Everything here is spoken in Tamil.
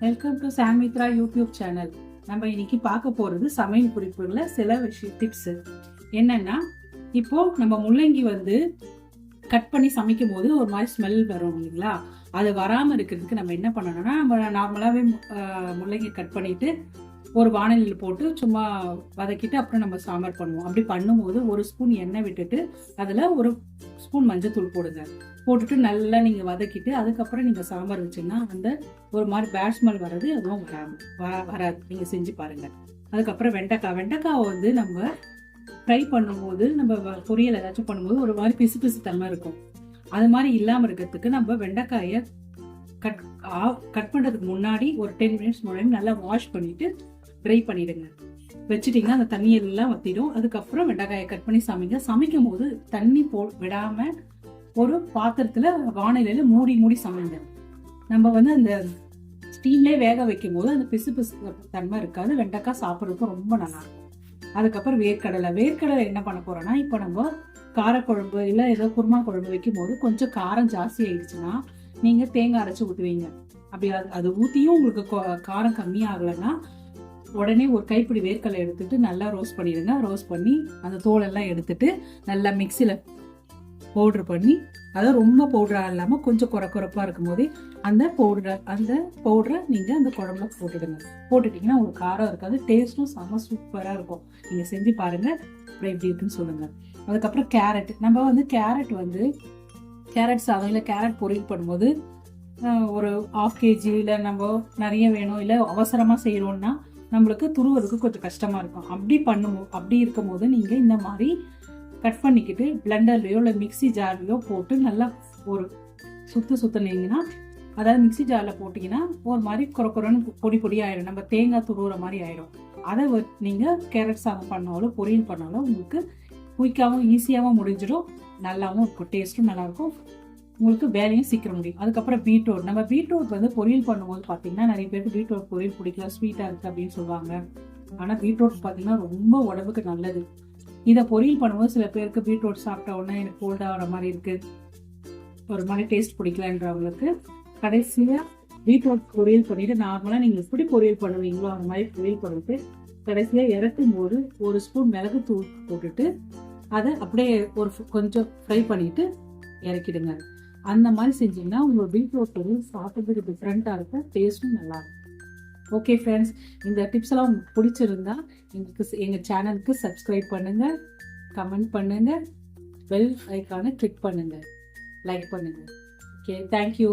Welcome to Samithra YouTube channel. நம்ம இன்னைக்கு பார்க்க போறது சமையல் குறிப்புகளை சில டிப்ஸ். என்னன்னா, இப்போ நம்ம முள்ளங்கி கட் பண்ணி சமைக்கும் போது ஒரு மாதிரி ஸ்மெல் வரும் இல்லைங்களா? அது வராம இருக்கிறதுக்கு நம்ம என்ன பண்ணணும்னா, நம்ம நார்மலாவே முள்ளங்கி கட் பண்ணிட்டு ஒரு வானலியில் போட்டு சும்மா வதக்கிட்டு அப்புறம் நம்ம சாம்பார் பண்ணுவோம். அப்படி பண்ணும்போது ஒரு ஸ்பூன் எண்ணெய் விட்டுட்டு அதுல ஒரு ஸ்பூன் மஞ்சத்தூள் போடுங்க. போட்டுட்டு நல்லா நீங்க வதக்கிட்டு அதுக்கப்புறம் நீங்க சாம்பார் வச்சீங்கன்னா அந்த ஒரு மாதிரி பேட் ஸ்மெல் வர்றது அதுவும் வராது. நீங்க செஞ்சு பாருங்க. அதுக்கப்புறம் வெண்டைக்காவை நம்ம ஃப்ரை பண்ணும்போது, நம்ம பொரியல் ஏதாச்சும் பண்ணும்போது ஒரு மாதிரி பிசு பிசு தன்மை இருக்கும். அது மாதிரி இல்லாம இருக்கிறதுக்கு நம்ம வெண்டைக்காயை கட் பண்றதுக்கு முன்னாடி ஒரு 10 மினிட்ஸ் முன்னாடி நல்லா வாஷ் பண்ணிட்டு ட்ரை பண்ணிடுங்க. வச்சுட்டீங்கன்னா அந்த தண்ணியெல்லாம் வத்திடும். அதுக்கப்புறம் வெண்டைக்காயை கட் பண்ணி சமைக்கும் போது தண்ணி விடாம ஒரு பாத்திரத்துல வானிலையில மூடி சமைங்க. நம்ம அந்த ஸ்டீம்லேயே வேக வைக்கும் போது அந்த பிசு பிசு தன்மை இருக்காது. வெண்டைக்காய் சாப்பிட்றதுக்கு ரொம்ப நல்லா இருக்கும். அதுக்கப்புறம் வேர்க்கடலை என்ன பண்ண போறோம்னா, இப்போ நம்ம காரக்குழம்பு இல்லை ஏதோ குருமா குழம்பு வைக்கும் போது கொஞ்சம் காரம் ஜாஸ்தி ஆயிடுச்சுன்னா நீங்க தேங்காய் அரைச்சு ஊற்றுவீங்க. அப்படி அது ஊற்றியும் உங்களுக்கு காரம் கம்மியாகலைன்னா உடனே ஒரு கைப்பிடி வேர்க்கடலை எடுத்துட்டு நல்லா ரோஸ்ட் பண்ணிடுங்க. ரோஸ்ட் பண்ணி அந்த தோலெல்லாம் எடுத்துட்டு நல்லா மிக்சியில் பவுட்ரு பண்ணி, அதாவது ரொம்ப பவுடரா இல்லாமல் கொஞ்சம் குறைப்பா இருக்கும் போதே அந்த பவுடரை நீங்கள் அந்த குழம்புல போட்டுட்டீங்கன்னா உங்களுக்கு காரம் இருக்காது. டேஸ்ட்டும் செம்ம சூப்பராக இருக்கும். நீங்கள் செஞ்சு பாருங்க, அப்புறம் எப்படி இருக்குன்னு சொல்லுங்க. அதுக்கப்புறம் கேரட், நம்ம கேரட் சாதம் இல்லை கேரட் பொரியல் பண்ணும்போது ஒரு 1/2 kg இல்லை நம்ம நிறைய வேணும் இல்லை அவசரமாக செய்யறோம்னா நம்மளுக்கு துருவதுக்கு கொஞ்சம் கஷ்டமா இருக்கும். அப்படி இருக்கும் போது நீங்க இந்த மாதிரி கட் பண்ணிக்கிட்டு பிளெண்டர்லயோ இல்லை மிக்சி ஜார்லயோ போட்டு நல்லா ஒரு சுத்தினீங்கன்னா, அதாவது மிக்சி ஜார்ல போட்டீங்கன்னா ஒரு மாதிரி குறைன்னு பொடி ஆயிடும். நம்ம தேங்காய் துருவுற மாதிரி ஆயிடும். அதை நீங்க கேரட் சாதம் பண்ணாலும் பொரியல் பண்ணாலும் உங்களுக்கு குயிக்காகவும் ஈஸியாகவும் முடிஞ்சிடும். நல்லாவும் இருக்கும், டேஸ்ட்டும் நல்லா இருக்கும், உங்களுக்கு வேலையும் சீக்கிரம் முடியும். அதுக்கப்புறம் பீட்ரூட், நம்ம பீட்ரூட் பொரியல் பண்ணும்போது பார்த்தீங்கன்னா நிறைய பேருக்கு பீட்ரூட் பொரியல் பிடிக்கல, ஸ்வீட்டாக இருக்குது அப்படின்னு சொல்லுவாங்க. ஆனால் பீட்ரூட் பார்த்தீங்கன்னா ரொம்ப உடம்புக்கு நல்லது. இதை பொரியல் பண்ணும்போது சில பேருக்கு பீட்ரூட் சாப்பிட்ட உடனே எனக்கு கோல்டாக வர மாதிரி இருக்குது, ஒரு மாதிரி டேஸ்ட் பிடிக்கலன்றவங்களுக்கு கடைசியாக பீட்ரூட் பொரியல் பண்ணிட்டு நார்மலாக நீங்கள் எப்படி பொரியல் பண்ணுவீங்களோ அந்த மாதிரி பொரியல் பண்ணிட்டு கடைசியாக இறக்கும் போது ஒரு ஸ்பூன் மிளகு தூள் போட்டுட்டு அதை அப்படியே கொஞ்சம் ஃப்ரை பண்ணிட்டு இறக்கிடுங்க. அந்த மாதிரி செஞ்சீங்கன்னா உங்களோட பீட்ரூட் பொரியல் சாப்பிட்றதுக்கு டிஃப்ரெண்ட்டாக இருக்கும், டேஸ்ட்டும் நல்லா இருக்கும். ஓகே ஃப்ரெண்ட்ஸ், இந்த டிப்ஸ் எல்லாம் உங்களுக்கு பிடிச்சிருந்தா எங்கள் சேனலுக்கு சப்ஸ்கிரைப் பண்ணுங்க, கமெண்ட் பண்ணுங்க, பெல் ஐக்கானை கிளிக் பண்ணுங்க, லைக் பண்ணுங்க. Okay, thank you.